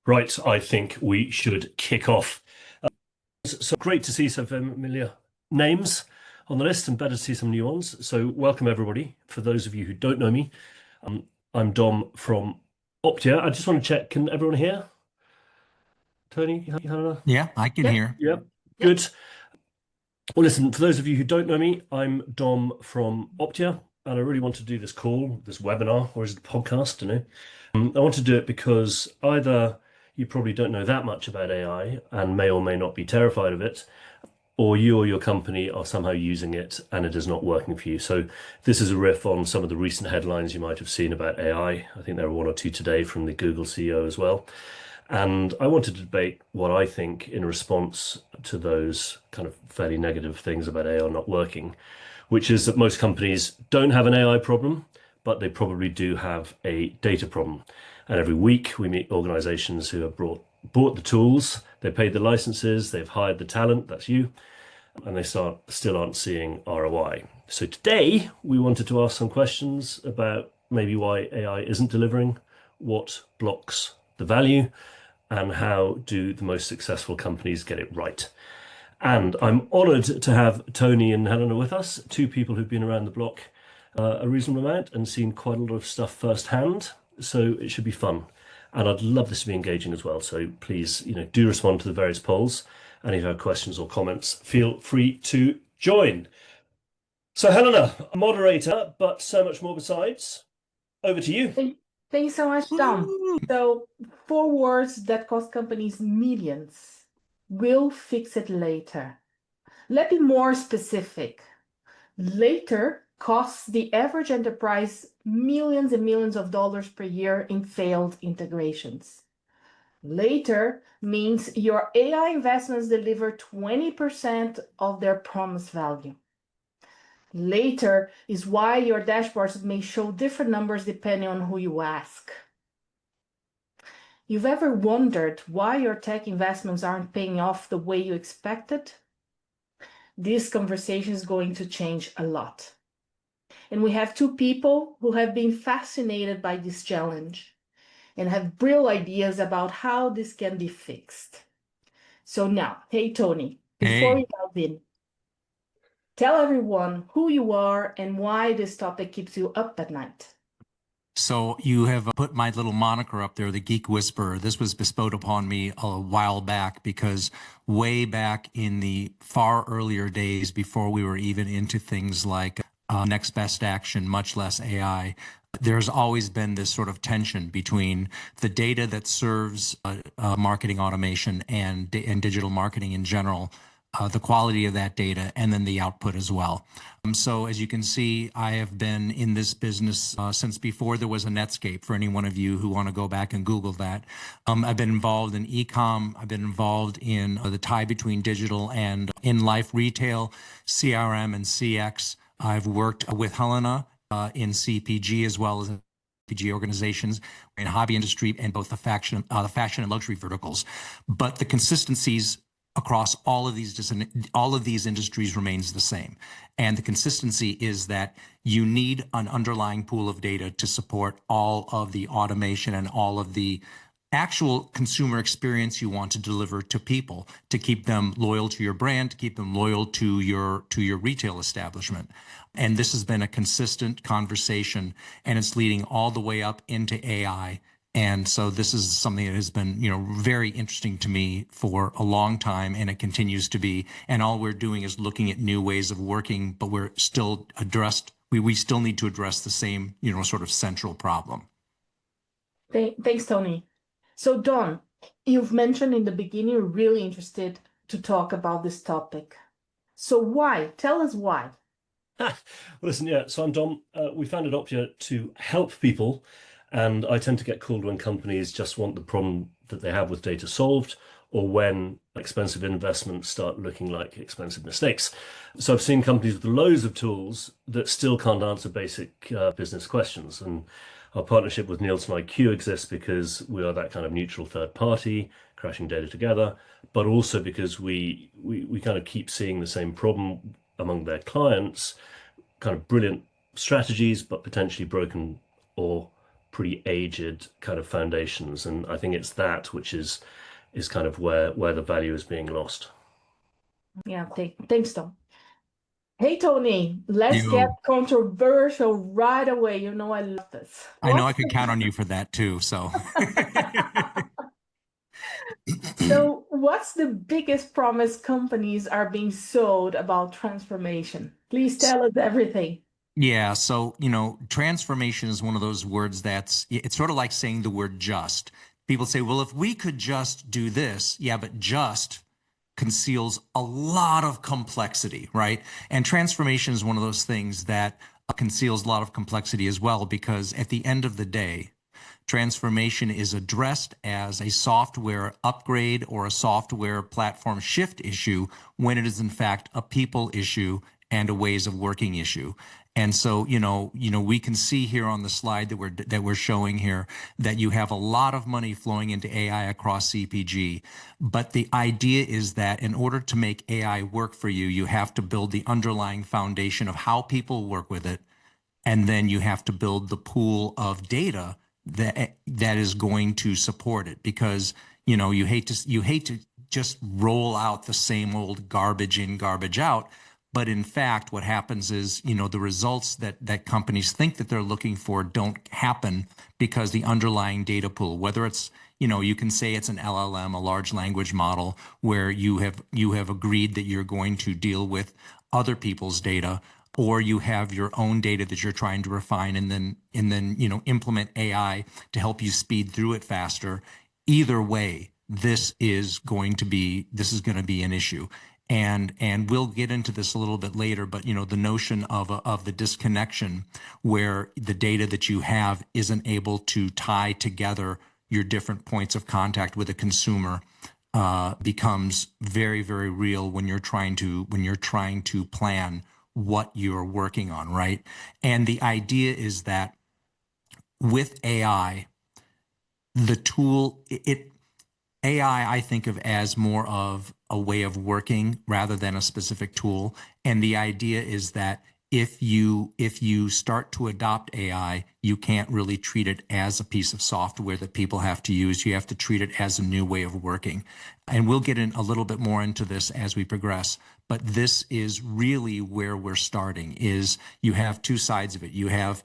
Right, I think we should kick off. So great to see some familiar names on the list and better to see some new ones. So welcome everybody. For those of you who don't know me, I'm Dom from Optia. I just want to check, can everyone hear? Tony, Helena? Yeah, I can hear. Yeah, good. Well, listen, for those of you who don't know me, I'm Dom from Optia, and I really want to do this call, this webinar, or is it a podcast? I don't know. I want to do it because either you probably don't know that much about AI and may or may not be terrified of it, or you or your company are somehow using it and it is not working for you. So this is a riff on some of the recent headlines you might have seen about AI. I think there are one or two today from the Google CEO as well. And I want to debate what I think in response to those kind of fairly negative things about AI not working, which is that most companies don't have an AI problem, but they probably do have a data problem. And every week we meet organizations who have bought the tools, they paid the licenses, they've hired the talent, that's you, and they still aren't seeing ROI. So today we wanted to ask some questions about maybe why AI isn't delivering, what blocks the value, and how do the most successful companies get it right. And I'm honored to have Tony and Helena with us, two people who've been around the block a reasonable amount and seen quite a lot of stuff firsthand. So it should be fun. And I'd love this to be engaging as well. So please, do respond to the various polls. And if you have questions or comments, feel free to join. So Helena, moderator, but so much more besides. Over to you. Thank you so much, Tom. So 4 words that cost companies millions. We'll fix it later. Let me be more specific. Later costs the average enterprise millions and millions of dollars per year in failed integrations. Later means your AI investments deliver 20% of their promised value. Later is why your dashboards may show different numbers depending on who you ask. You've ever wondered why your tech investments aren't paying off the way you expected? This conversation is going to change a lot. And we have two people who have been fascinated by this challenge and have brilliant ideas about how this can be fixed. So now, hey, Tony, before we dive in, tell everyone who you are and why this topic keeps you up at night. So you have put my little moniker up there, the Geek Whisperer. This was bestowed upon me a while back because way back in the far earlier days, before we were even into things like next best action, much less AI, there's always been this sort of tension between the data that serves marketing automation and digital marketing in general, the quality of that data, and then the output as well. So as you can see, I have been in this business since before there was a Netscape, for any one of you who want to go back and Google that. I've been involved in e-com. I've been involved in the tie between digital and in-life retail, CRM and CX. I've worked with Helena in CPG as well as CPG organizations in hobby industry and both the fashion and luxury verticals. But the consistencies across all of these industries remains the same. And the consistency is that you need an underlying pool of data to support all of the automation and all of the actual consumer experience you want to deliver to people, to keep them loyal to your brand, to keep them loyal to your retail establishment. And this has been a consistent conversation, and it's leading all the way up into AI. And so this is something that has been, very interesting to me for a long time, and it continues to be. And all we're doing is looking at new ways of working, but we're still we still need to address the same, sort of central problem. Thanks, Tony. So Don, you've mentioned in the beginning you're really interested to talk about this topic. So why? Tell us why. Well, listen, yeah, so I'm Dom. We founded Optia to help people. And I tend to get called when companies just want the problem that they have with data solved, or when expensive investments start looking like expensive mistakes. So I've seen companies with loads of tools that still can't answer basic business questions. And our partnership with Nielsen IQ exists because we are that kind of neutral third party, crashing data together, but also because we kind of keep seeing the same problem among their clients, kind of brilliant strategies, but potentially broken or pretty aged kind of foundations. And I think it's that which is kind of where the value is being lost. Yeah, thanks, Tom. Hey, Tony, let's get You, controversial right away. You know I love this. I know What's I could count on you for that too. So, what's the biggest promise companies are being sold about transformation? Please tell us everything. yeah. So, transformation is one of those words it's sort of like saying the word just. People say, well, if we could just do this, yeah, but just conceals a lot of complexity, right? And transformation is one of those things that conceals a lot of complexity as well, because at the end of the day, transformation is addressed as a software upgrade or a software platform shift issue when it is in fact a people issue and a ways of working issue. And so, we can see here on the slide that we're showing here that you have a lot of money flowing into AI across CPG. But the idea is that in order to make AI work for you, you have to build the underlying foundation of how people work with it, and then you have to build the pool of data that is going to support it, because you hate to just roll out the same old garbage in, garbage out. But in fact, what happens is, the results that companies think that they're looking for don't happen because the underlying data pool, whether it's, you can say it's an LLM, a large language model, where you have agreed that you're going to deal with other people's data, or you have your own data that you're trying to refine and then implement AI to help you speed through it faster. Either way, this is going to be an issue. And we'll get into this a little bit later, but the notion of the disconnection, where the data that you have isn't able to tie together your different points of contact with a consumer, becomes very, very real when you're trying to plan what you're working on, right? And the idea is that with AI, the tool, AI, I think of as more of a way of working rather than a specific tool. And the idea is that if you start to adopt AI, you can't really treat it as a piece of software that people have to use. You have to treat it as a new way of working. And we'll get in a little bit more into this as we progress. But this is really where we're starting, is you have two sides of it. You have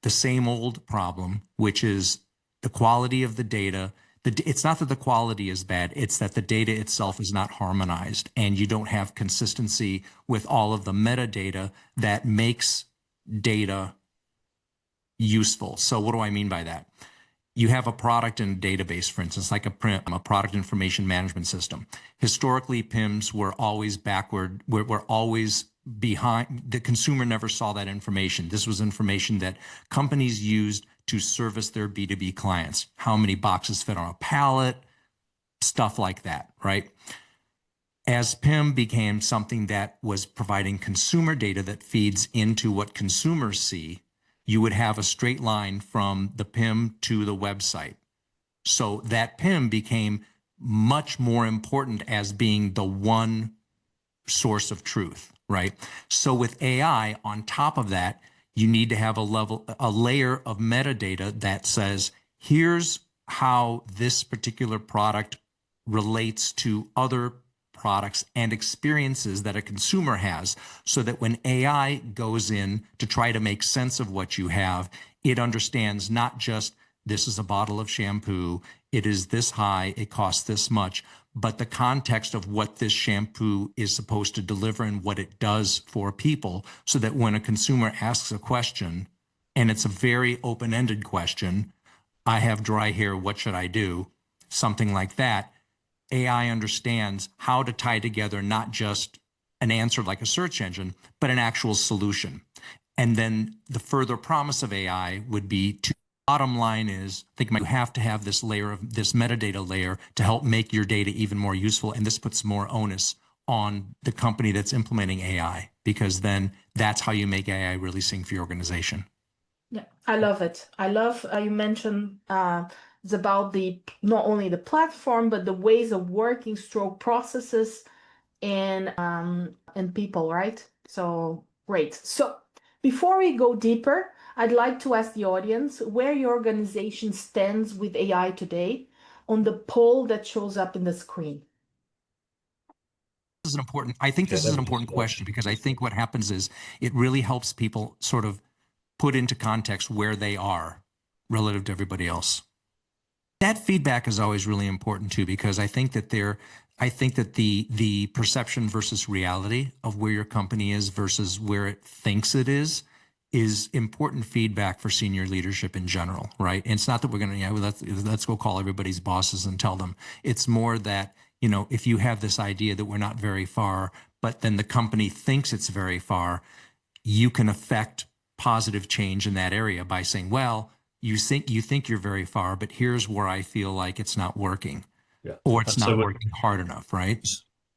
the same old problem, which is the quality of the data. It's not that the quality is bad, it's that the data itself is not harmonized, and you don't have consistency with all of the metadata that makes data useful. So what do I mean by that? You have a product in a database, for instance, like a PIM, a product information management system. Historically, PIMs were always backward, were always behind. The consumer never saw that information. This was information that companies used to service their B2B clients. How many boxes fit on a pallet, stuff like that, right? As PIM became something that was providing consumer data that feeds into what consumers see, you would have a straight line from the PIM to the website. So that PIM became much more important as being the one source of truth, right? So with AI on top of that, you need to have a layer of metadata that says, here's how this particular product relates to other products and experiences that a consumer has, so that when AI goes in to try to make sense of what you have, it understands not just this is a bottle of shampoo, it is this high, it costs this much, but the context of what this shampoo is supposed to deliver and what it does for people, so that when a consumer asks a question, and it's a very open-ended question, I have dry hair, what should I do? Something like that. AI understands how to tie together not just an answer like a search engine, but an actual solution. And then the further promise of AI would be to, bottom line is, I think you have to have this layer of this metadata layer to help make your data even more useful. And this puts more onus on the company that's implementing AI, because then that's how you make AI really sing for your organization. Yeah, I love it. I love you mentioned it's about the not only the platform but the ways of working, stroke processes, and people, right? So great. So before we go deeper, I'd like to ask the audience where your organization stands with AI today on the poll that shows up in the screen. This is an important, I think this is an important question, because I think what happens is it really helps people sort of put into context where they are relative to everybody else. That feedback is always really important too, because I think that the perception versus reality of where your company is versus where it thinks it is important feedback for senior leadership in general, right? And it's not that we're going to, let's go call everybody's bosses and tell them. It's more that, if you have this idea that we're not very far, but then the company thinks it's very far, you can affect positive change in that area by saying, well, you think you're very far, but here's where I feel like it's not working, Yeah. or it's not working hard enough, right?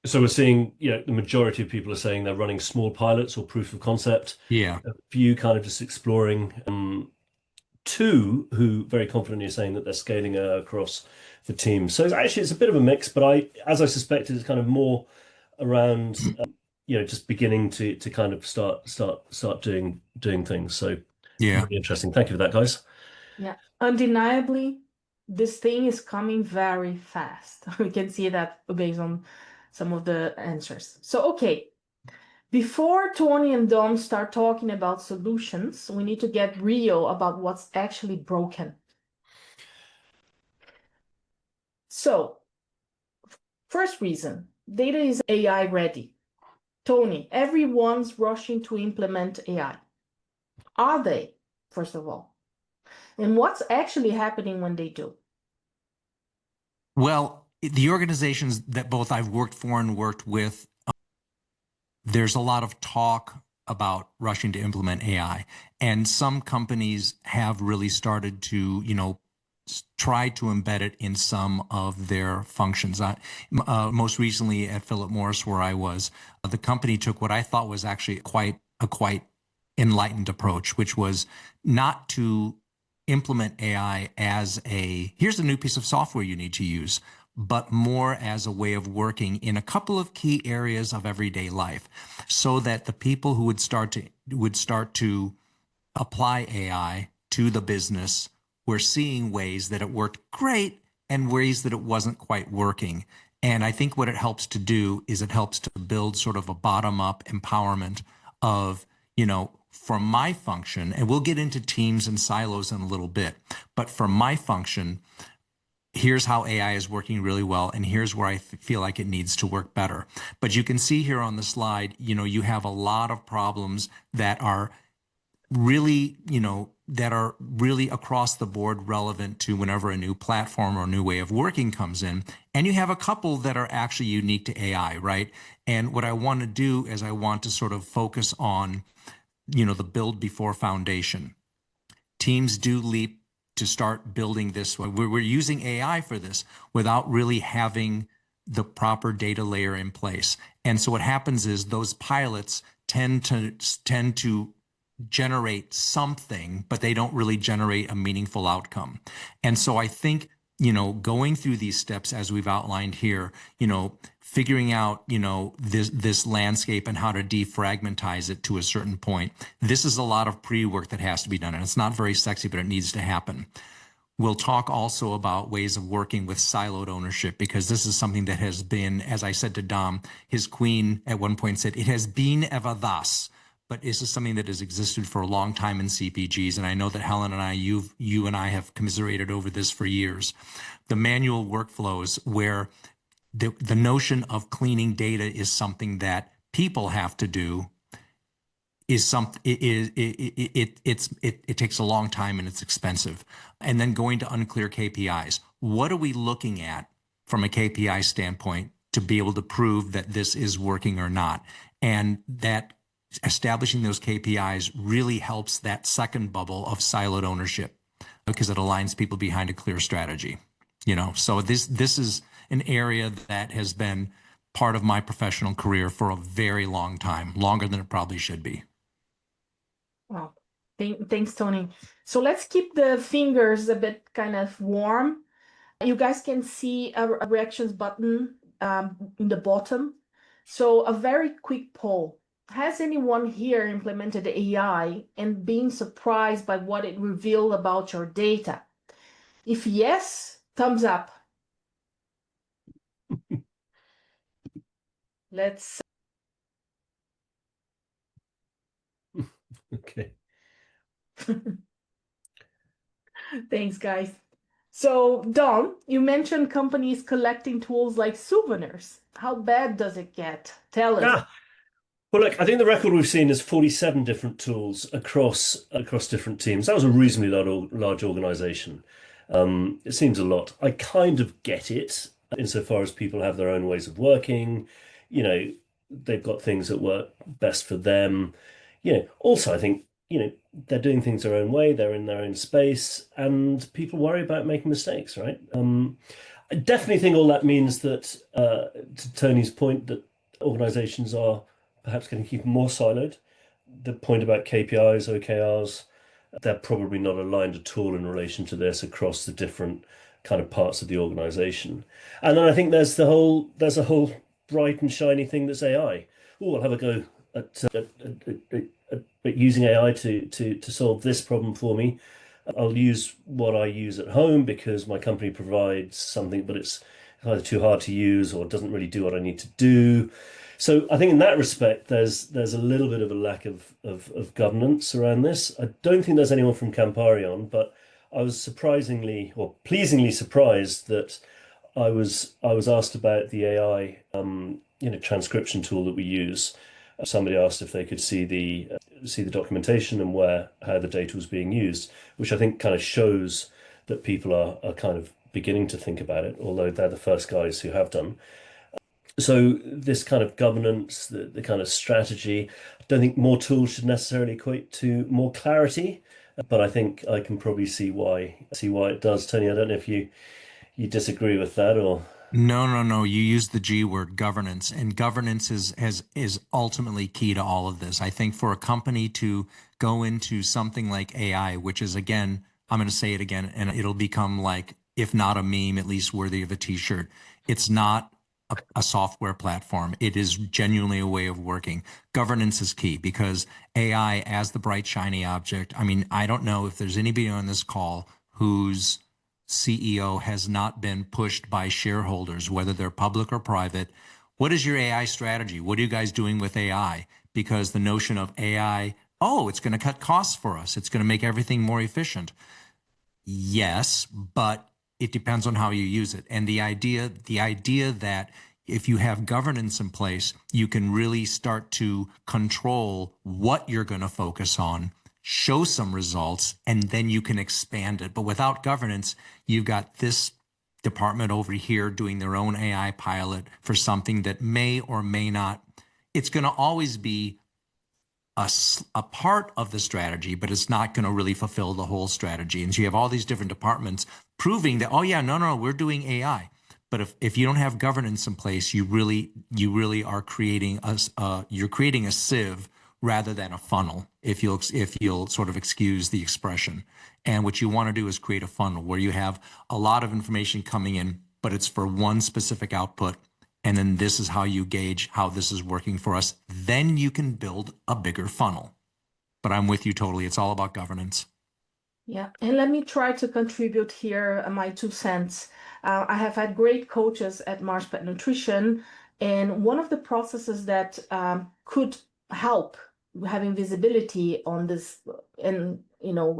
So we're seeing, the majority of people are saying they're running small pilots or proof of concept. Yeah. A few kind of just exploring. Two who very confidently are saying that they're scaling across the team. So it's a bit of a mix, but as I suspected, it's kind of more around, just beginning to kind of start doing things. So Yeah. really interesting. Thank you for that, guys. Yeah, undeniably, this thing is coming very fast. We can see that based on some of the answers. So, okay, before Tony and Dom start talking about solutions, we need to get real about what's actually broken. So, first reason, data is AI ready. Tony, everyone's rushing to implement AI. Are they, first of all? And what's actually happening when they do? Well, the organizations that both I've worked for and worked with, there's a lot of talk about rushing to implement AI. And some companies have really started to, try to embed it in some of their functions. Most recently at Philip Morris, where I was, the company took what I thought was actually a quite enlightened approach, which was not to implement AI as here's a new piece of software you need to use, but more as a way of working in a couple of key areas of everyday life, so that the people who would start to apply AI to the business were seeing ways that it worked great and ways that it wasn't quite working. And I think what it helps to do is it helps to build sort of a bottom-up empowerment of, for my function, and we'll get into teams and silos in a little bit, but for my function, here's how AI is working really well, and here's where I feel like it needs to work better. But you can see here on the slide, you have a lot of problems that are really, across the board relevant to whenever a new platform or a new way of working comes in. And you have a couple that are actually unique to AI, right? And what I want to do is I want to sort of focus on, the build before foundation. Teams do leap to start building this. We're using AI for this without really having the proper data layer in place. And so what happens is those pilots tend to generate something, but they don't really generate a meaningful outcome. And so I think, going through these steps as we've outlined here, figuring out, this landscape and how to defragmentize it to a certain point. This is a lot of pre-work that has to be done, and it's not very sexy, but it needs to happen. We'll talk also about ways of working with siloed ownership, because this is something that has been, as I said to Dom, his queen at one point said, it has been ever thus. But this is something that has existed for a long time in CPGs. And I know that Helen and I, you and I have commiserated over this for years. The manual workflows where the notion of cleaning data is something that people have to do is something, it takes a long time and it's expensive. And then going to unclear KPIs. What are we looking at from a KPI standpoint to be able to prove that this is working or not? And that establishing those KPIs really helps that second bubble of siloed ownership, because it aligns people behind a clear strategy. So this is an area that has been part of my professional career for a very long time, longer than it probably should be. Wow. Thanks, Tony. So let's keep the fingers a bit kind of warm. You guys can see a reactions button in the bottom. So a very quick poll. Has anyone here implemented AI and been surprised by what it revealed about your data? If yes, thumbs up. Let's. Okay. Thanks, guys. So, Don, you mentioned companies collecting tools like souvenirs. How bad does it get? Tell us. Ah, well, look, I think the record we've seen is 47 different tools across different teams. That was a reasonably large organization. It seems a lot. I kind of get it insofar as people have their own ways of working. You know, they've got things that work best for them. Also, I think, they're doing things their own way, they're in their own space, and people worry about making mistakes, right? I definitely think all that means that, to Tony's point, that organizations are perhaps going to keep more siloed. The point about KPIs, OKRs, they're probably not aligned at all in relation to this across the different kind of parts of the organization. And then I think there's a whole bright and shiny thing that's AI. Oh, I'll have a go at using AI to solve this problem for me. I'll use what I use at home because my company provides something, but it's either too hard to use or doesn't really do what I need to do. So I think in that respect, there's a little bit of a lack of governance around this. I don't think there's anyone from Campari on, but I was surprisingly or pleasingly surprised that I was asked about the AI transcription tool that we use. Somebody asked if they could see the documentation and where how the data was being used, which I think kind of shows that people are kind of beginning to think about it, although they're the first guys who have done. So this kind of governance, the kind of strategy, I don't think more tools should necessarily equate to more clarity, but I think I can probably see why it does. Tony, I don't know if you disagree with that or. No, no, no. You use the G word, governance, and governance is ultimately key to all of this. I think for a company to go into something like AI, which is again, I'm going to say it again, and it'll become like, if not a meme, at least worthy of a t-shirt. It's not a software platform. It is genuinely a way of working. Governance is key because AI as the bright, shiny object. I mean, I don't know if there's anybody on this call who's CEO has not been pushed by shareholders, whether they're public or private. What is your AI strategy? What are you guys doing with AI? Because the notion of AI, oh, it's going to cut costs for us. It's going to make everything more efficient. Yes, but it depends on how you use it. And the idea that if you have governance in place, you can really start to control what you're going to focus on, show some results, and then you can expand it. But without governance, you've got this department over here doing their own AI pilot for something that may or may not. It's going to always be a part of the strategy, but it's not going to really fulfill the whole strategy. And so you have all these different departments proving that, oh yeah, no, we're doing AI. But if you don't have governance in place, you really are creating you're creating a sieve rather than a funnel, if you'll sort of excuse the expression. And what you want to do is create a funnel where you have a lot of information coming in, but it's for one specific output. And then this is how you gauge how this is working for us. Then you can build a bigger funnel. But I'm with you totally. It's all about governance. Yeah, and let me try to contribute here my 2 cents. I have had great coaches at Mars Pet Nutrition, and one of the processes that could help having visibility on this, and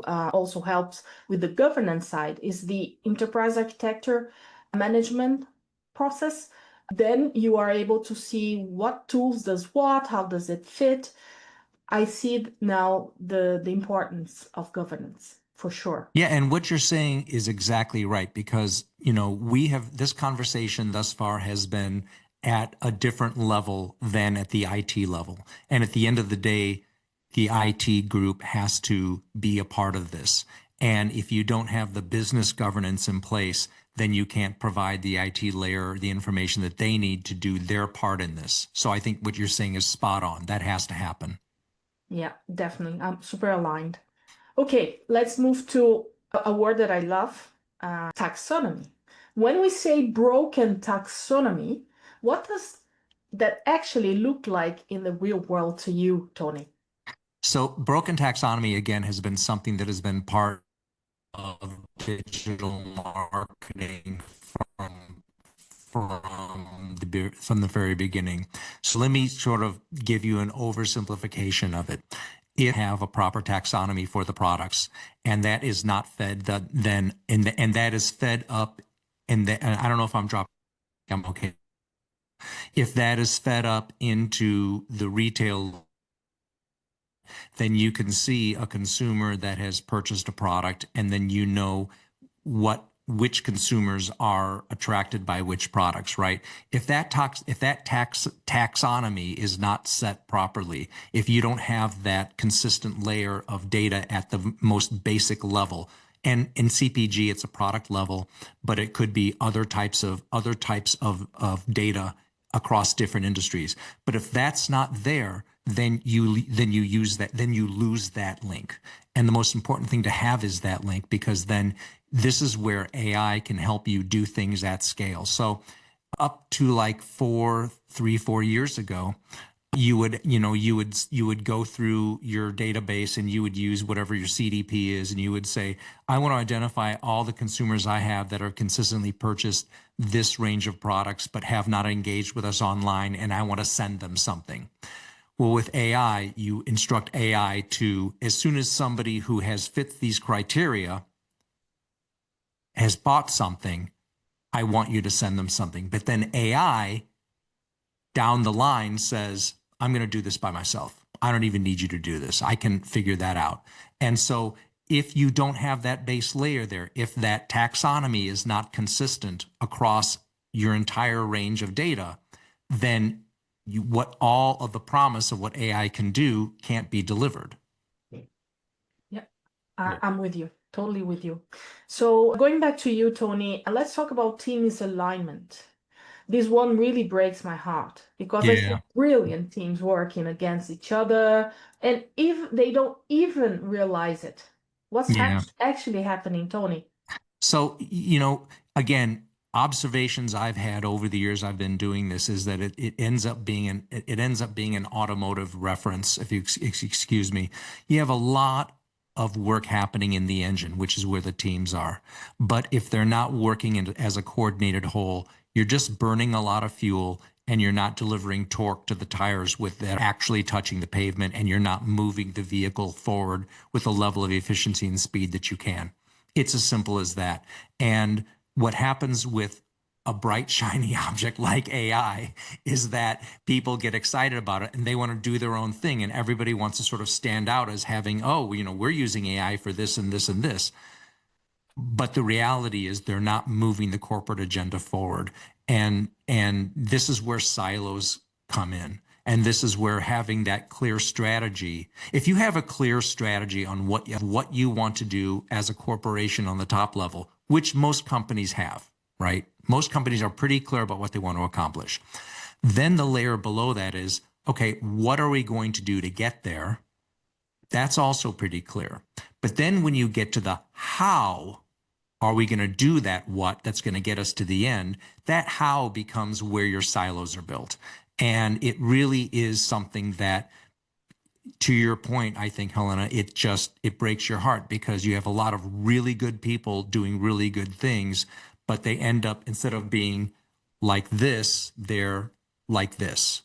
also helps with the governance side, is the enterprise architecture management process. Then you are able to see what tools does what, how does it fit. I see now the importance of governance for sure. Yeah, and what you're saying is exactly right because, we have this conversation thus far has been at a different level than at the IT level. And at the end of the day, the IT group has to be a part of this. And if you don't have the business governance in place, then you can't provide the IT layer the information that they need to do their part in this. So I think what you're saying is spot on. That has to happen. Yeah, definitely. I'm super aligned. Okay, let's move to a word that I love, taxonomy. When we say broken taxonomy, what does that actually look like in the real world to you, Tony? So broken taxonomy, again, has been something that has been part of digital marketing from from the very beginning. So let me sort of give you an oversimplification of it. If you have a proper taxonomy for the products, and that is not fed, and that is fed up, and I don't know if I'm dropping. I'm okay. If that is fed up into the retail, then you can see a consumer that has purchased a product, and then you know which consumers are attracted by which products, right? If that taxonomy is not set properly, if you don't have that consistent layer of data at the most basic level, and in CPG it's a product level, but it could be other types of data across different industries. But if that's not there, then you lose that link. And the most important thing to have is that link, because then this is where AI can help you do things at scale. So up to like 4 years ago, you would go through your database and you would use whatever your CDP is, and you would say, I want to identify all the consumers I have that are consistently purchased this range of products but have not engaged with us online, and I want to send them something. Well, with AI, you instruct AI to, as soon as somebody who has fit these criteria has bought something, I want you to send them something. But then AI down the line says, I'm going to do this by myself. I don't even need you to do this. I can figure that out. And so if you don't have that base layer there, if that taxonomy is not consistent across your entire range of data, then what all of the promise of what AI can do can't be delivered. Yeah, I'm with you, totally with you. So going back to you, Tony, let's talk about team misalignment. This one really breaks my heart because I see brilliant teams working against each other, and if they don't even realize it. What's actually happening, Tony? So, again, observations I've had over the years I've been doing this is that it ends up being an automotive reference. If you excuse me, you have a lot of work happening in the engine, which is where the teams are. But if they're not working as a coordinated whole, you're just burning a lot of fuel, and you're not delivering torque to the tires with that actually touching the pavement, and you're not moving the vehicle forward with a level of efficiency and speed that you can. It's as simple as that. And what happens with a bright, shiny object like AI is that people get excited about it and they want to do their own thing. And everybody wants to sort of stand out as having, oh, we're using AI for this and this and this. But the reality is they're not moving the corporate agenda forward. And this is where silos come in. And this is where having that clear strategy, if you have a clear strategy on what you want to do as a corporation on the top level, which most companies have, right? Most companies are pretty clear about what they want to accomplish. Then the layer below that is, okay, what are we going to do to get there? That's also pretty clear. But then when you get to the how are we going to do that, that's going to get us to the end, that how becomes where your silos are built. And it really is something that, to your point, I think, Helena, it breaks your heart, because you have a lot of really good people doing really good things, but they end up, instead of being like this, they're like this.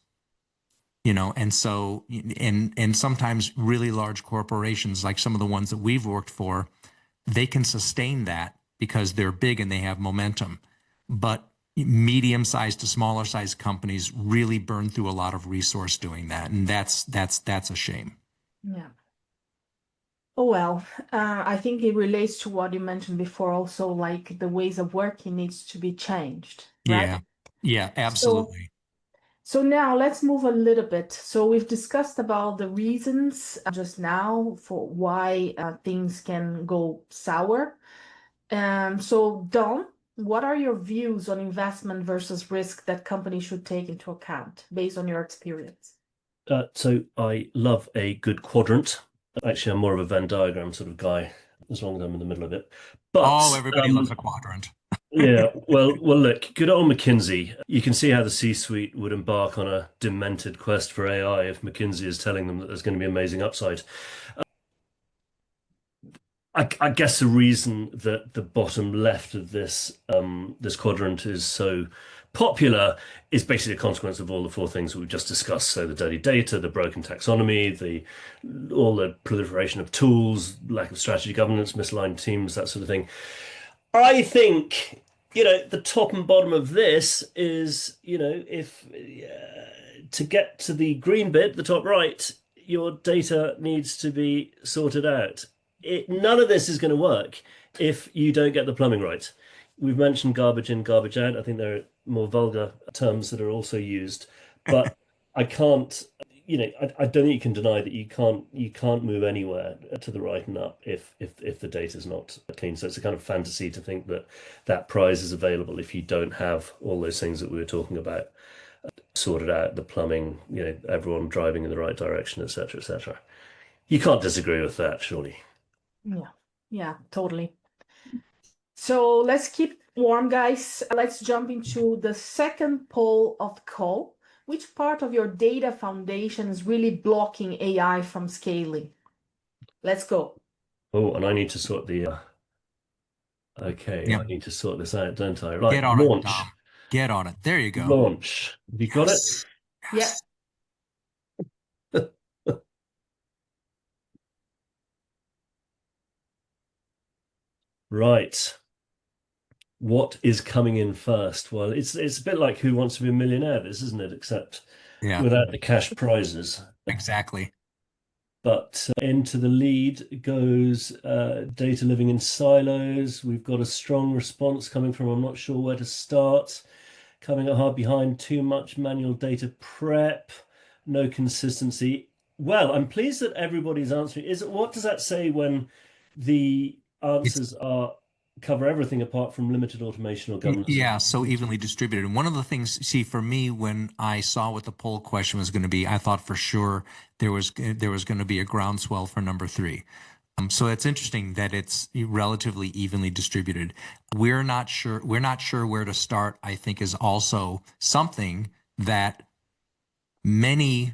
And so, and sometimes really large corporations, like some of the ones that we've worked for, they can sustain that because they're big and they have momentum. But medium-sized to smaller-sized companies really burn through a lot of resource doing that, and that's a shame. Yeah. Oh, well, I think it relates to what you mentioned before also, like the ways of working needs to be changed, right? Yeah, absolutely. So now let's move a little bit. So we've discussed about the reasons just now for why things can go sour. So Dom, what are your views on investment versus risk that companies should take into account based on your experience? So I love a good quadrant. Actually, I'm more of a Venn diagram sort of guy, as long as I'm in the middle of it. But everybody loves a quadrant. Yeah, well, look, good old McKinsey. You can see how the C-suite would embark on a demented quest for AI if McKinsey is telling them that there's going to be amazing upside. I guess the reason that the bottom left of this quadrant is so popular is basically a consequence of all the four things that we've just discussed. So the dirty data, the broken taxonomy, the all the proliferation of tools, lack of strategy governance, misaligned teams, that sort of thing. I think, the top and bottom of this is, if to get to the green bit, the top right, your data needs to be sorted out. None of this is going to work if you don't get the plumbing right. We've mentioned garbage in, garbage out. I think there are more vulgar terms that are also used, but I can't, I don't think you can deny that you can't move anywhere to the right and up if the data is not clean. So it's a kind of fantasy to think that that prize is available if you don't have all those things that we were talking about sorted out, the plumbing, everyone driving in the right direction, etc., etc. You can't disagree with that, surely. Yeah, yeah, totally. So let's keep warm, guys. Let's jump into the second poll of the call. Which part of your data foundation is really blocking AI from scaling? Let's go. Oh, and I need to sort the. Okay, Yeah. I need to sort this out, don't I? Get Right, on it, launch, Tom. Get on it. There you go. launch. Have you got it? Yes. Yeah. Yes. Right. What is coming in first? Well, it's a bit like Who Wants to Be a Millionaire, this, isn't it? Except Yeah, without the cash prizes. exactly. But into the lead goes data living in silos. We've got a strong response coming from I'm not sure where to start. Coming up hard behind, too much manual data prep, no consistency. Well, I'm pleased that everybody's answering. What does that say when the It's answers are cover everything apart from limited automation or governance? yeah, so evenly distributed. And one of the things, see, for me, when I saw what the poll question was going to be, I thought for sure there was going to be a groundswell for number three. So it's interesting that it's relatively evenly distributed. We're not sure where to start, I think is also something that many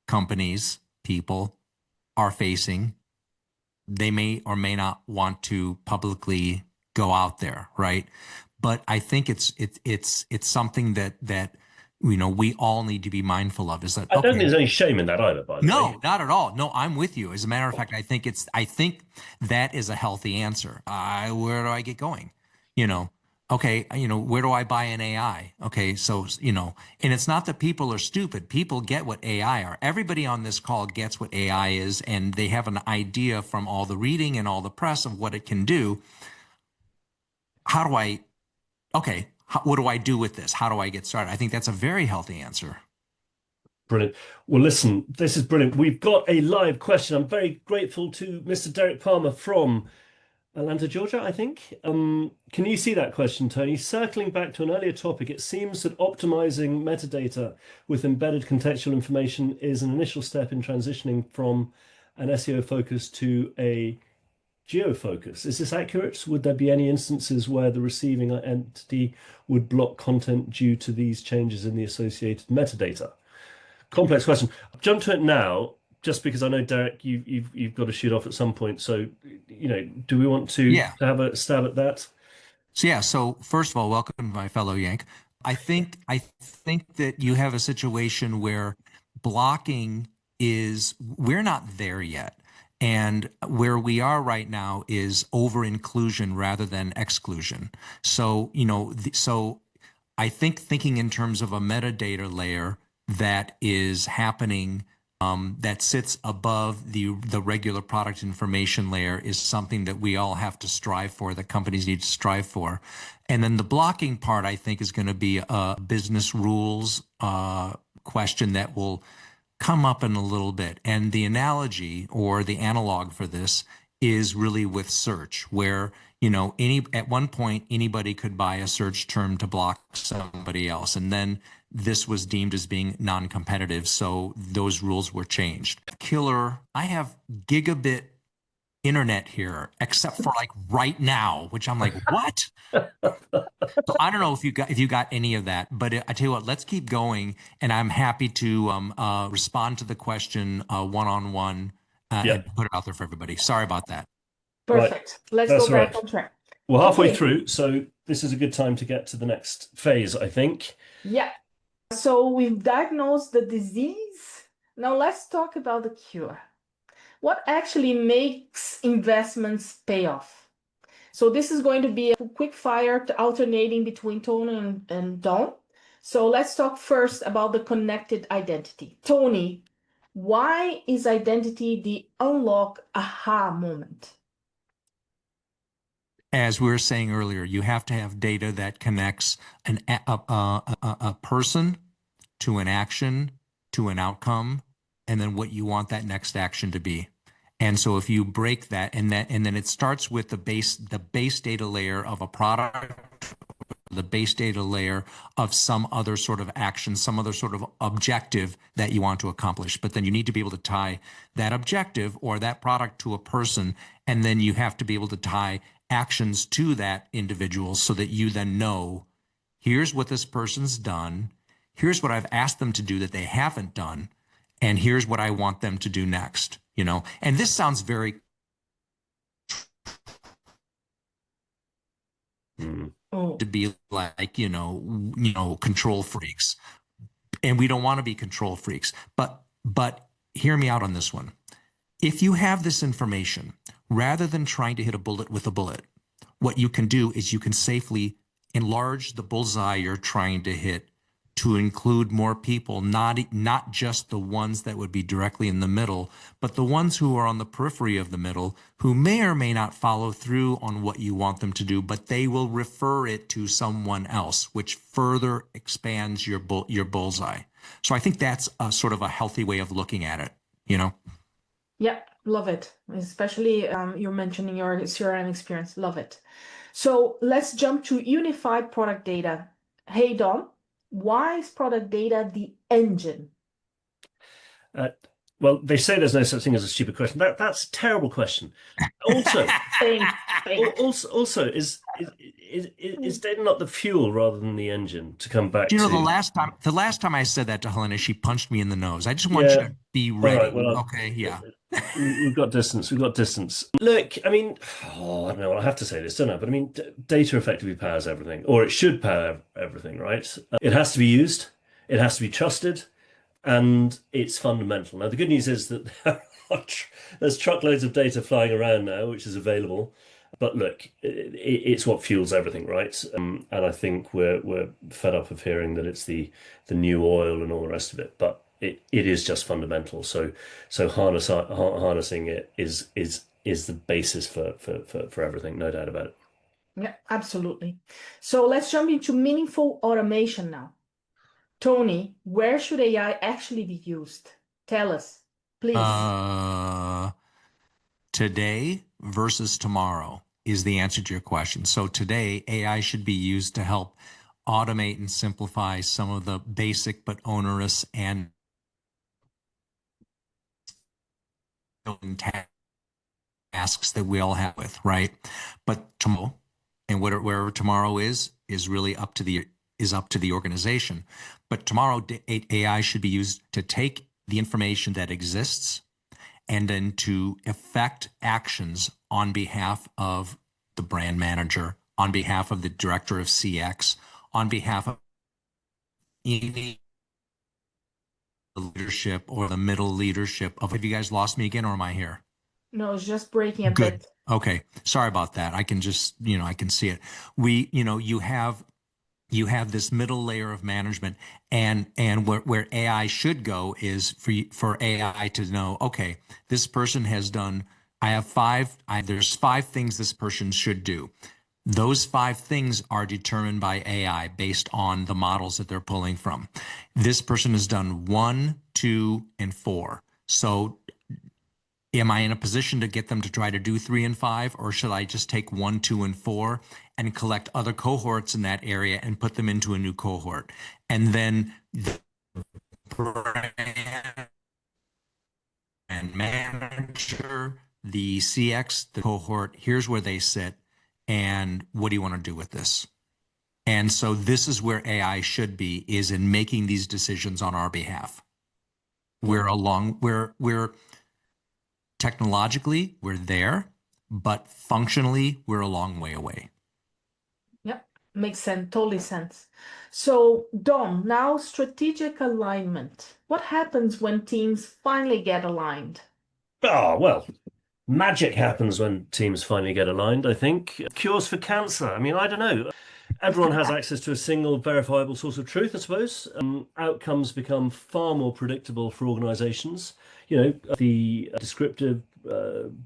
companies, people are facing. They may or may not want to publicly go out there, right? But I think it's something that we all need to be mindful of is that I don't think okay. there's any shame in that either, by the way. No, not at all. No, I'm with you. As a matter of fact, I think that is a healthy answer. Where do I get going? You know, okay, where do I buy an AI? Okay, so, and it's not that people are stupid. People get what AI are. Everybody on this call gets what AI is, and they have an idea from all the reading and all the press of what it can do. How do I, okay, what do I do with this? How do I get started? I think that's a very healthy answer. Brilliant. Well, listen, this is brilliant. We've got a live question. I'm very grateful to Mr. Derek Palmer from Atlanta, Georgia, I think. Can you see that question, Tony? Circling back to an earlier topic, it seems that optimizing metadata with embedded contextual information is an initial step in transitioning from an SEO focus to a geo focus. Is this accurate? Would there be any instances where the receiving entity would block content due to these changes in the associated metadata? Complex question. I'll jump to it now, just because I know Derek, you've got to shoot off at some point. So, do we want to Yeah. have a stab at that? So yeah, so first of all, welcome my fellow Yank. I think that you have a situation where blocking is we're not there yet. And where we are right now is over inclusion rather than exclusion. So, so I think thinking in terms of a metadata layer that is happening that sits above the regular product information layer is something that we all have to strive for, that companies need to strive for. And then the blocking part, I think, is going to be a business rules question that will come up in a little bit. And the analogy or the analog for this is really with search, where any at one point anybody could buy a search term to block somebody else, and then this was deemed as being non-competitive, so those rules were changed. Killer, I have gigabit internet here, except for like right now, which I'm like, what? So I don't know if you got any of that, but I tell you what, let's keep going, and I'm happy to respond to the question one on one Yeah, and put it out there for everybody. Sorry about that. right. Perfect. Let's go That's all back right. on track. We're halfway Okay. through, so this is a good time to get to the next phase, I think. Yeah. So we've diagnosed the disease. Now let's talk about the cure. What actually makes investments pay off? So this is going to be a quick fire alternating between Tony and Don. So let's talk first about the connected identity. Tony, why is identity the unlock aha moment? As we were saying earlier, you have to have data that connects a person to an action, to an outcome, and then what you want that next action to be. And so if you break that and then it starts with the base data layer of a product, the base data layer of some other sort of action, some other sort of objective that you want to accomplish. But then you need to be able to tie that objective or that product to a person. And then you have to be able to tie actions to that individual so that you then know, here's what this person's done. Here's what I've asked them to do that they haven't done. And here's what I want them to do next, you know? And this sounds very Oh, to be like, control freaks. And we don't want to be control freaks. But hear me out on this one. If you have this information, rather than trying to hit a bullet with a bullet, what you can do is you can safely enlarge the bullseye you're trying to hit to include more people, not just the ones that would be directly in the middle, but the ones who are on the periphery of the middle, who may or may not follow through on what you want them to do, but they will refer it to someone else, which further expands your bullseye. So I think that's a sort of a healthy way of looking at it, you know? yeah, love it. Especially you're mentioning your CRM experience. Love it. So let's jump to unified product data. Hey, Dom, why is product data the engine? Uh, well, they say there's no such thing as a stupid question. That's a terrible question. Also, Thank, thank. also is data not the fuel rather than the engine to come back You know, to? the last time I said that to Helena, she punched me in the nose. I just want you Yeah. to be All right. ready. Well, Okay, yeah. we've got distance. We've got distance. Look, I mean, I don't know. I have to say this, don't I? But I mean, data effectively powers everything, or it should power everything, right? It has to be used. It has to be trusted, and it's fundamental. Now, the good news is that there's truckloads of data flying around now, which is available. But look, it's what fuels everything, right? And I think we're fed up of hearing that it's the new oil and all the rest of it. But it is just fundamental. So harnessing it is the basis for everything, no doubt about it. Yeah, absolutely. So let's jump into meaningful automation now. Tony, where should AI actually be used? Tell us, please. Uh, Today versus tomorrow is the answer to your question. So today, AI should be used to help automate and simplify some of the basic but onerous and tasks that we all have with, right? But tomorrow, and wherever tomorrow is really up to the organization. But tomorrow, AI should be used to take the information that exists and then to effect actions on behalf of the brand manager, on behalf of the director of CX, on behalf of any leadership or the middle leadership of. Have you guys lost me again, or am I here? No, it's just breaking a Good. bit. Okay. Sorry about that. I can just, I can see it. You have this middle layer of management, and where AI should go is for AI to know, okay, this person has done. There's five things this person should do. Those five things are determined by AI based on the models that they're pulling from. This person has done one, two, and four. So am I in a position to get them to try to do three and five, or should I just take one, two, and four and collect other cohorts in that area and put them into a new cohort? And then the brand manager the CX, the cohort, here's where they sit, and what do you want to do with this? And so this is where AI should be, is in making these decisions on our behalf. We're technologically, we're there, but functionally, we're a long way away. Yep, makes sense, totally sense. So, Dom, now strategic alignment. What happens when teams finally get aligned? Oh, well, magic happens when teams finally get aligned, I think. Cures for cancer. I mean, I don't know. Everyone has access to a single verifiable source of truth, I suppose. Outcomes become far more predictable for organizations. The descriptive,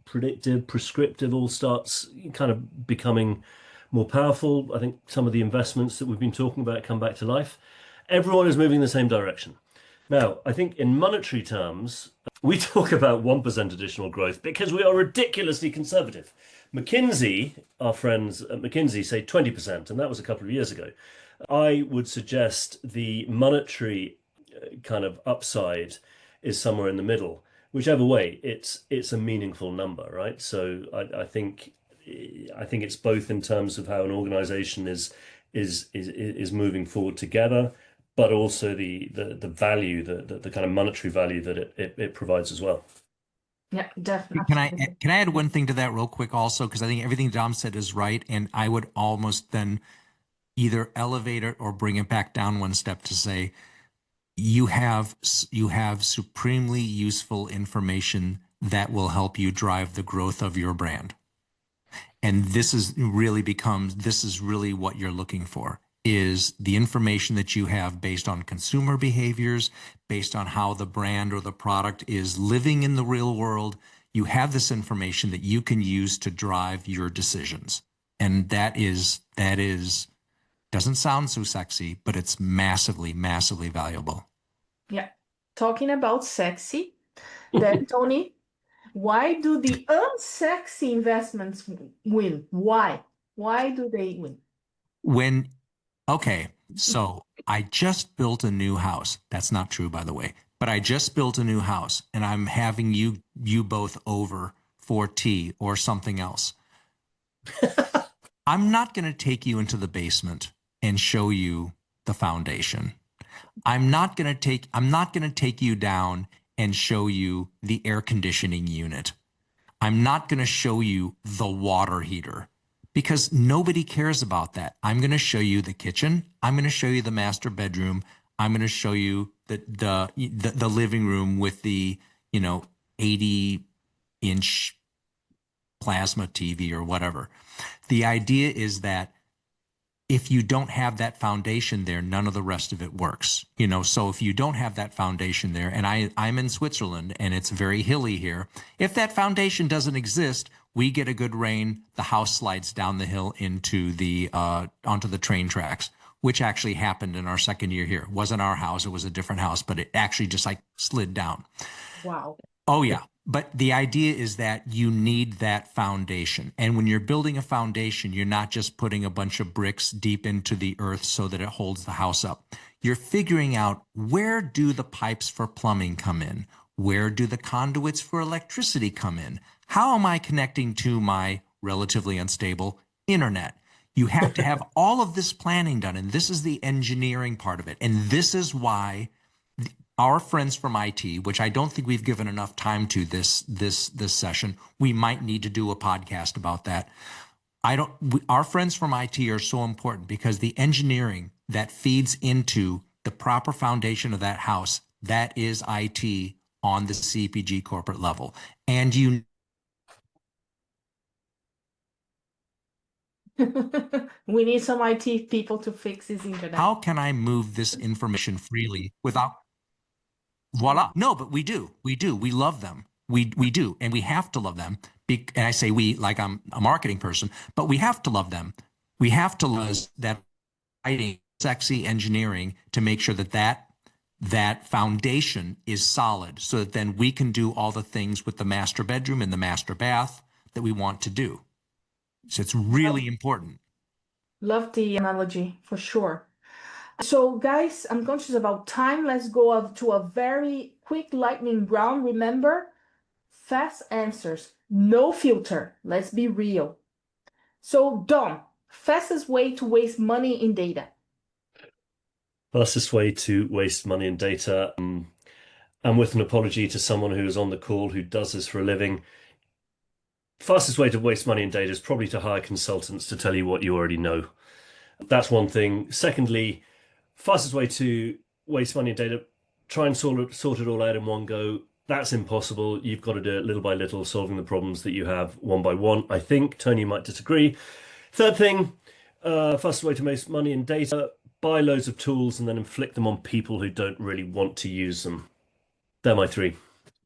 predictive, prescriptive all starts kind of becoming more powerful. I think some of the investments that we've been talking about come back to life. Everyone is moving in the same direction. Now, I think in monetary terms, we talk about 1% additional growth because we are ridiculously conservative. McKinsey, our friends at McKinsey, say 20%, and that was a couple of years ago. I would suggest the monetary kind of upside is somewhere in the middle. Whichever way, it's a meaningful number, right? So I think it's both in terms of how an organization is moving forward together, but also the value, the kind of monetary value that it provides as well. Yeah, definitely. Can I add one thing to that real quick also? Because I think everything Dom said is right. And I would almost then either elevate it or bring it back down one step to say, you have supremely useful information that will help you drive the growth of your brand. And this is really what you're looking for, is the information that you have based on consumer behaviors, based on how the brand or the product is living in the real world. You have this information that you can use to drive your decisions. And that doesn't sound so sexy, but it's massively, massively valuable. Yeah. Talking about sexy, then Tony, why do the unsexy investments win? Why? Why do they win? Okay, so I just built a new house. That's not true, by the way, but I just built a new house and I'm having you both over for tea or something else. I'm not going to take you into the basement and show you the foundation. I'm not going to take you down and show you the air conditioning unit. I'm not going to show you the water heater because nobody cares about that. I'm going to show you the kitchen. I'm going to show you the master bedroom. I'm going to show you the living room with the 80-inch plasma TV or whatever. The idea is that if you don't have that foundation there, none of the rest of it works. So if you don't have that foundation there, and I'm in Switzerland and it's very hilly here, if that foundation doesn't exist, we get a good rain, the house slides down the hill onto the train tracks, which actually happened in our second year here. It wasn't our house, it was a different house, but it actually just like slid down. Wow. Oh yeah. But the idea is that you need that foundation. And when you're building a foundation, you're not just putting a bunch of bricks deep into the earth so that it holds the house up. You're figuring out, where do the pipes for plumbing come in? Where do the conduits for electricity come in? How am I connecting to my relatively unstable internet? You have to have all of this planning done. And this is the engineering part of it. And this is why our friends from IT, which I don't think we've given enough time to this session, we might need to do a podcast about that. Our friends from IT are so important because the engineering that feeds into the proper foundation of that house, that is IT on the CPG corporate level. And we need some IT people to fix this internet. How can I move this information freely without voila. No, but we do. We love them. We do. And we have to love them. And I say we like I'm a marketing person, but we have to love them. We have to love that writing, sexy engineering to make sure that foundation is solid so that then we can do all the things with the master bedroom and the master bath that we want to do. So it's really important. Love the analogy for sure. So guys, I'm conscious about time. Let's go to a very quick lightning round. Remember, fast answers, no filter. Let's be real. So, Dom, fastest way to waste money in data. Fastest way to waste money in data. And with an apology to someone who is on the call who does this for a living, fastest way to waste money in data is probably to hire consultants to tell you what you already know. That's one thing. Secondly, fastest way to waste money in data, try and sort it all out in one go. That's impossible. You've got to do it little by little, solving the problems that you have one by one. I think Tony might disagree. Third thing, fastest way to waste money in data, buy loads of tools and then inflict them on people who don't really want to use them. They're my three.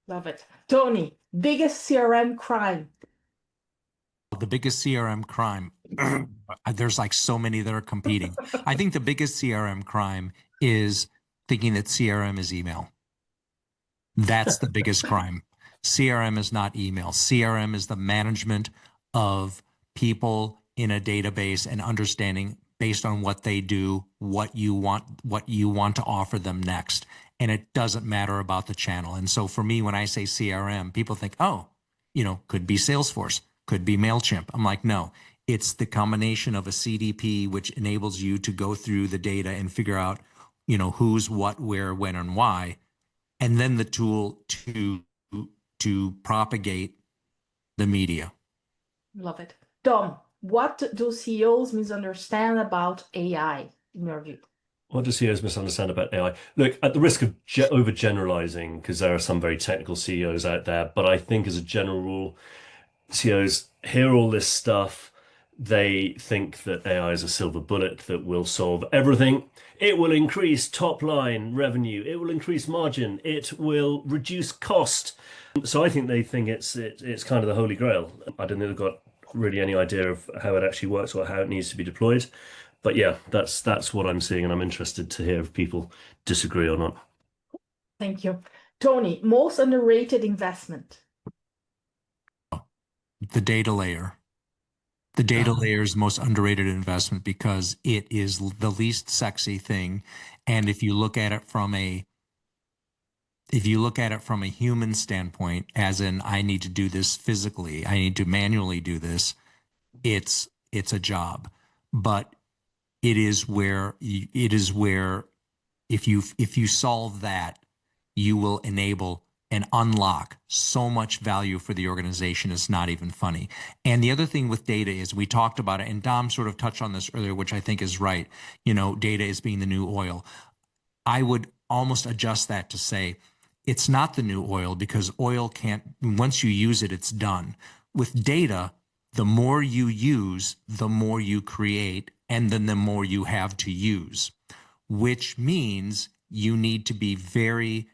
Love it. Tony, biggest CRM crime. The biggest CRM crime, there's like so many that are competing. I think the biggest CRM crime is thinking that CRM is email. That's the biggest crime. CRM is not email. CRM is the management of people in a database and understanding based on what they do, what you want to offer them next. And it doesn't matter about the channel. And so for me, when I say CRM, people think, oh, could be Salesforce, could be MailChimp. I'm like, no, it's the combination of a CDP, which enables you to go through the data and figure out, who's what, where, when, and why. And then the tool to propagate the media. Love it. Dom, what do CEOs misunderstand about AI, in your view? What do CEOs misunderstand about AI? Look, at the risk of overgeneralizing, because there are some very technical CEOs out there, but I think as a general rule, CEOs hear all this stuff. They think that AI is a silver bullet that will solve everything. It will increase top line revenue. It will increase margin. It will reduce cost. So I think they think it's kind of the holy grail. I don't think they've got really any idea of how it actually works or how it needs to be deployed. But yeah, that's what I'm seeing, and I'm interested to hear if people disagree or not. Thank you. Tony, most underrated investment. The data layer. The data layer is the most underrated investment because it is the least sexy thing. And if you look at it from a human standpoint, as in I need to do this physically, I need to manually do this, it's a job. But it is where if you solve that, you will enable and unlock so much value for the organization. It's not even funny. And the other thing with data is we talked about it, and Dom sort of touched on this earlier, which I think is right. Data is being the new oil. I would almost adjust that to say it's not the new oil, because oil can't, once you use it, it's done. With data, the more you use, the more you create, and then the more you have to use, which means you need to be very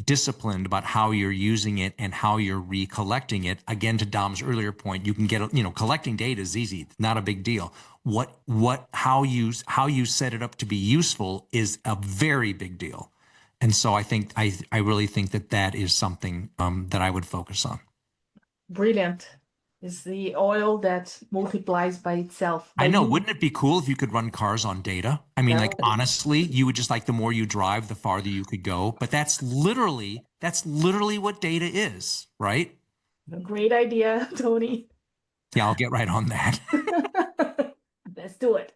disciplined about how you're using it and how you're recollecting it. Again, to Dom's earlier point, you can get, collecting data is easy, not a big deal. How you set it up to be useful is a very big deal. And so I really think that is something that I would focus on. Brilliant. It's the oil that multiplies by itself. I know. Wouldn't it be cool if you could run cars on data? I mean, like, honestly, you would just the more you drive, the farther you could go. But that's literally what data is, right? Great idea, Tony. Yeah, I'll get right on that. Let's do it.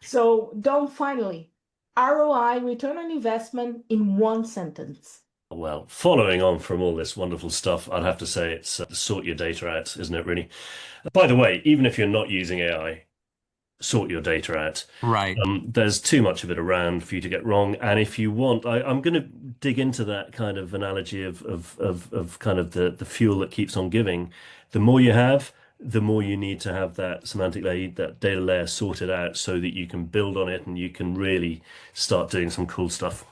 So, Dom, finally, ROI, return on investment, in one sentence. Well, following on from all this wonderful stuff, I'd have to say it's sort your data out, isn't it, really? By the way, even if you're not using AI, sort your data out. Right. There's too much of it around for you to get wrong. And if you want, I'm going to dig into that kind of analogy of kind of the fuel that keeps on giving. The more you have, the more you need to have that semantic layer, that data layer sorted out so that you can build on it and you can really start doing some cool stuff.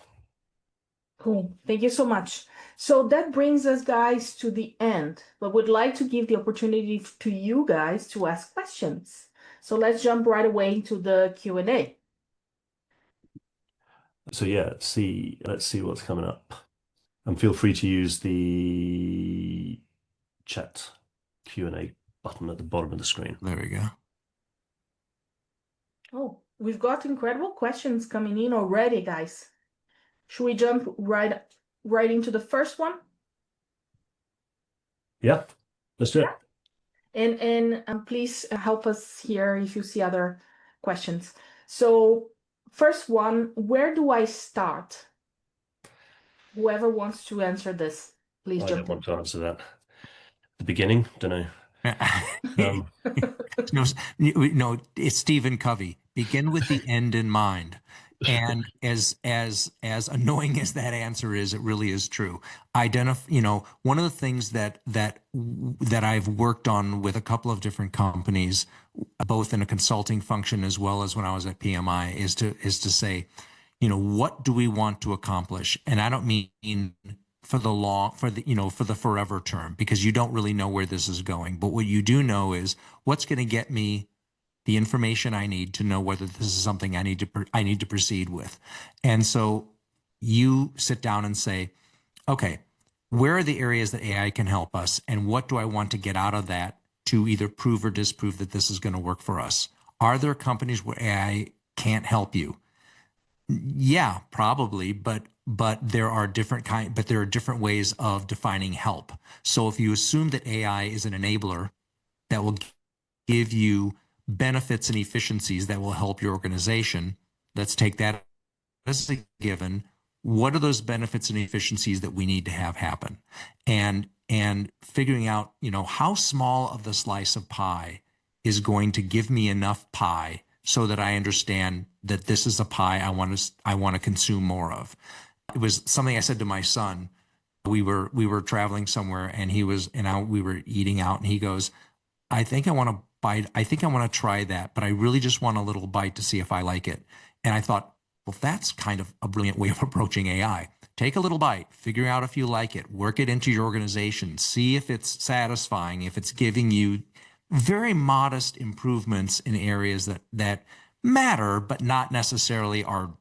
Cool. Thank you so much. So that brings us, guys, to the end, but would like to give the opportunity to you guys to ask questions. So let's jump right away into the Q&A. So yeah, let's see what's coming up. And feel free to use the chat Q&A button at the bottom of the screen. There we go. Oh, we've got incredible questions coming in already, guys. Should we jump right into the first one? Yeah, let's do it. And please help us here if you see other questions. So first one, where do I start? Whoever wants to answer this, please I don't jump want to answer that. The beginning, don't know. Um, No, no, it's Stephen Covey. Begin with the end in mind. And as annoying as that answer is, it really is true. One of the things that I've worked on with a couple of different companies, both in a consulting function as well as when I was at PMI, is to say, what do we want to accomplish? And I don't mean for the forever term, because you don't really know where this is going. But what you do know is what's going to get me the information I need to know whether this is something I need to proceed with. And so you sit down and say, okay, where are the areas that AI can help us, and what do I want to get out of that to either prove or disprove that this is going to work for us? Are there companies where AI can't help you? Yeah, probably, but there are different ways of defining help. So if you assume that AI is an enabler that will give you benefits and efficiencies that will help your organization, let's take that as a given. What are those benefits and efficiencies that we need to have happen? And figuring out, how small of the slice of pie is going to give me enough pie so that I understand that this is a pie I want to consume more of. It was something I said to my son. We were traveling somewhere, and we were eating out, and he goes, I think I want to bite. I think I want to try that, but I really just want a little bite to see if I like it. And I thought, well, that's kind of a brilliant way of approaching AI. Take a little bite, figure out if you like it, work it into your organization, see if it's satisfying, if it's giving you very modest improvements in areas that matter, but not necessarily are,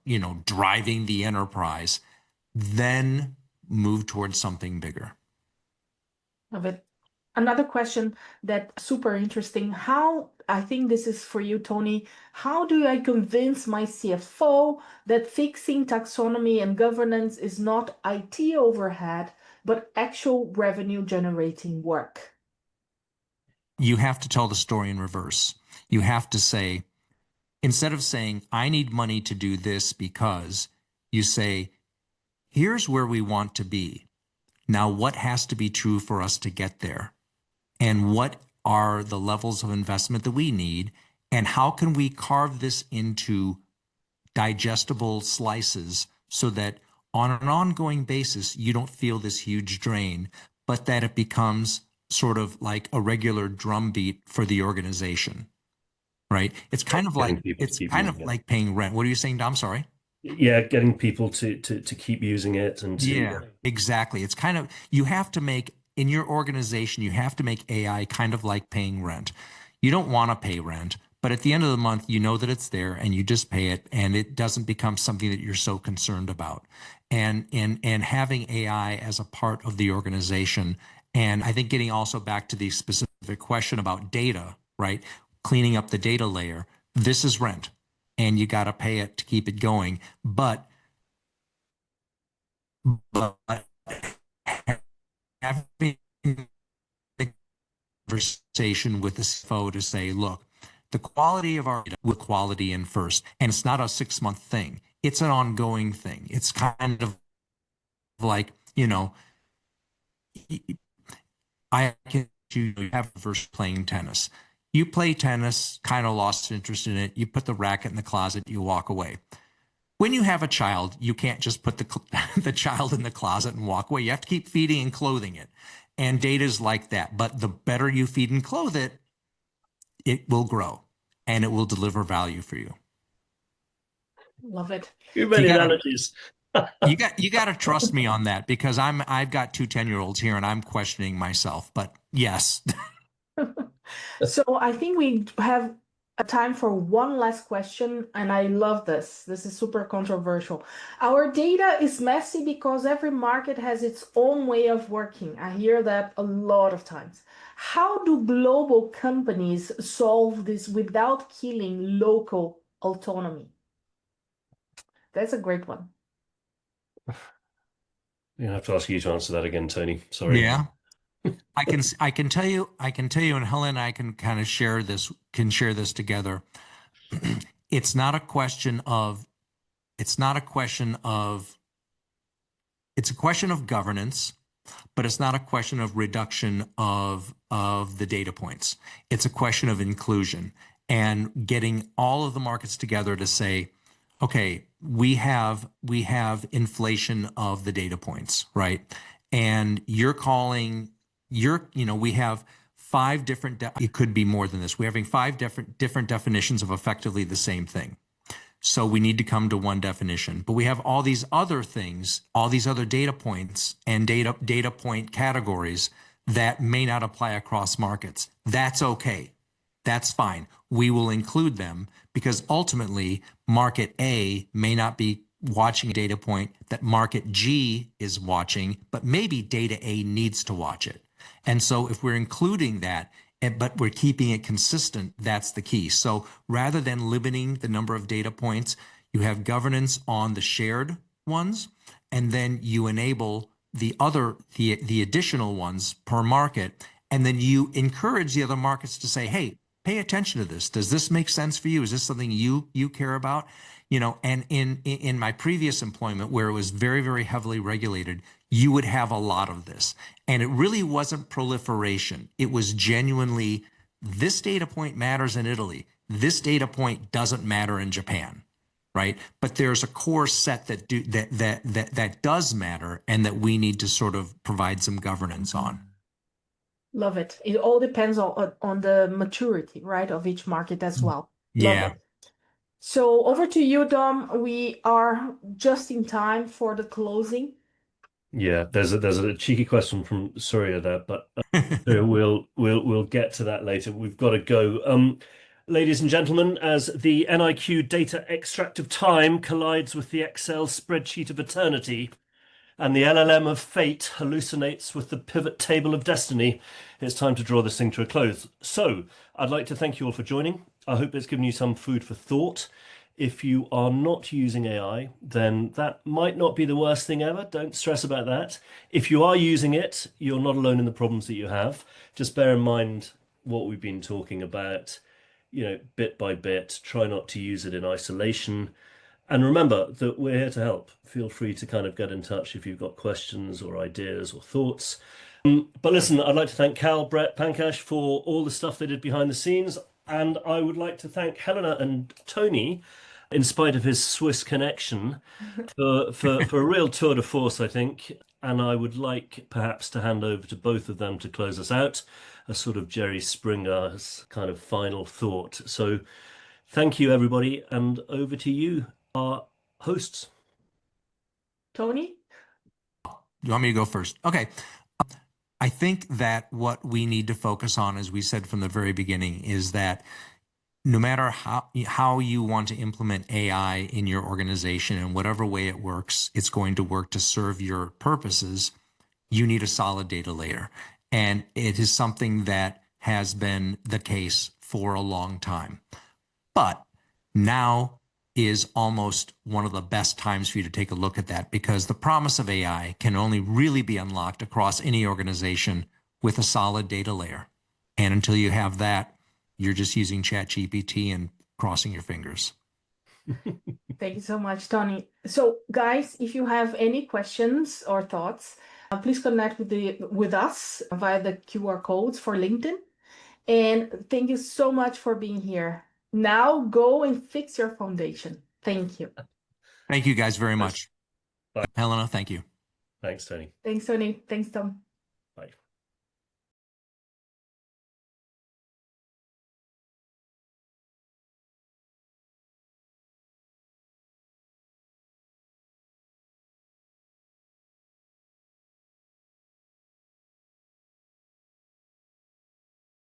driving the enterprise. Then move towards something bigger. Of it. Another question that's super interesting. How, I think this is for you, Tony. How do I convince my CFO that fixing taxonomy and governance is not IT overhead, but actual revenue generating work? You have to tell the story in reverse. You have to say, instead of saying, I need money to do this because, you say, here's where we want to be. Now, what has to be true for us to get there? And what are the levels of investment that we need? And how can we carve this into digestible slices so that on an ongoing basis, you don't feel this huge drain, but that it becomes sort of like a regular drumbeat for the organization, right? It's kind of like Getting people to it's keep kind using of it. like paying rent. What are you saying, Dom? Sorry. Yeah, getting people to keep using it and to Yeah, exactly. It's kind of, you have to make, in your organization, you have to make AI kind of like paying rent. You don't want to pay rent, but at the end of the month, you know that it's there and you just pay it, and it doesn't become something that you're so concerned about. And having AI as a part of the organization, and I think getting also back to the specific question about data, right? Cleaning up the data layer. This is rent, and you got to pay it to keep it going. But having the conversation with the CFO to say, look, the quality of our data with quality in first. And it's not a 6-month thing. It's an ongoing thing. It's kind of like, I can you have versus playing tennis. You play tennis, kind of lost interest in it. You put the racket in the closet, you walk away. When you have a child, you can't just put the child in the closet and walk away. You have to keep feeding and clothing it. And data is like that. But the better you feed and clothe it, it will grow and it will deliver value for you. Love it. too You many gotta analogies. you gotta trust me on that, because I've got two 10-year-olds here and I'm questioning myself. But yes. So I think we have a time for one last question, and I love this. This is super controversial. Our data is messy because every market has its own way of working. I hear that a lot of times. How do global companies solve this without killing local autonomy? That's a great one. You have to ask you to answer that again, Tony. Sorry. Yeah. I can tell you, and Helen and I can kind of share this together. It's not a question of, it's not a question of, it's a question of governance, but it's not a question of reduction of the data points. It's a question of inclusion and getting all of the markets together to say, okay, we have inflation of the data points, right? And you're calling we have five different it could be more than this. We're having five different definitions of effectively the same thing. So we need to come to one definition. But we have all these other things, all these other data points and data point categories that may not apply across markets. That's okay. That's fine. We will include them because ultimately market A may not be watching a data point that market G is watching, but maybe data A needs to watch it. And so if we're including that, but we're keeping it consistent, that's the key. So rather than limiting the number of data points, you have governance on the shared ones, and then you enable the additional ones per market, and then you encourage the other markets to say, hey, pay attention to this. Does this make sense for you? Is this something you care about? And in my previous employment where it was very, very heavily regulated, you would have a lot of this. And it really wasn't proliferation. It was genuinely, this data point matters in Italy. This data point doesn't matter in Japan, right? But there's a core set that does matter and that we need to sort of provide some governance on. Love it. It all depends on the maturity, right, of each market as well. Love Yeah. it. So over to you, Dom. We are just in time for the closing. Yeah, there's a cheeky question from Surya there, but we'll get to that later. We've got to go. Ladies and gentlemen, as the NIQ data extract of time collides with the Excel spreadsheet of eternity, and the LLM of fate hallucinates with the pivot table of destiny, it's time to draw this thing to a close. So, I'd like to thank you all for joining. I hope it's given you some food for thought. If you are not using AI, then that might not be the worst thing ever. Don't stress about that. If you are using it, you're not alone in the problems that you have. Just bear in mind what we've been talking about, bit by bit. Try not to use it in isolation. And remember that we're here to help. Feel free to kind of get in touch if you've got questions or ideas or thoughts. But listen, I'd like to thank Cal, Brett, Pankaj for all the stuff they did behind the scenes. And I would like to thank Helena and Tony, in spite of his Swiss connection, for a real tour de force, I think. And I would like perhaps to hand over to both of them to close us out, a sort of Jerry Springer's kind of final thought. So thank you, everybody, and over to you, our hosts. Tony? You want me to go first? Okay. I think that what we need to focus on, as we said from the very beginning, is that no matter how you want to implement AI in your organization and whatever way it works, it's going to work to serve your purposes. You need a solid data layer. And it is something that has been the case for a long time. But now is almost one of the best times for you to take a look at that, because the promise of AI can only really be unlocked across any organization with a solid data layer. And until you have that, you're just using ChatGPT and crossing your fingers. Thank you so much, Tony. So, guys, if you have any questions or thoughts, please connect with us via the QR codes for LinkedIn. And thank you so much for being here. Now go and fix your foundation. Thank you. Thank you guys very much. Bye. Helena, thank you. Thanks, Tony. Thanks, Tony. Thanks, Tom.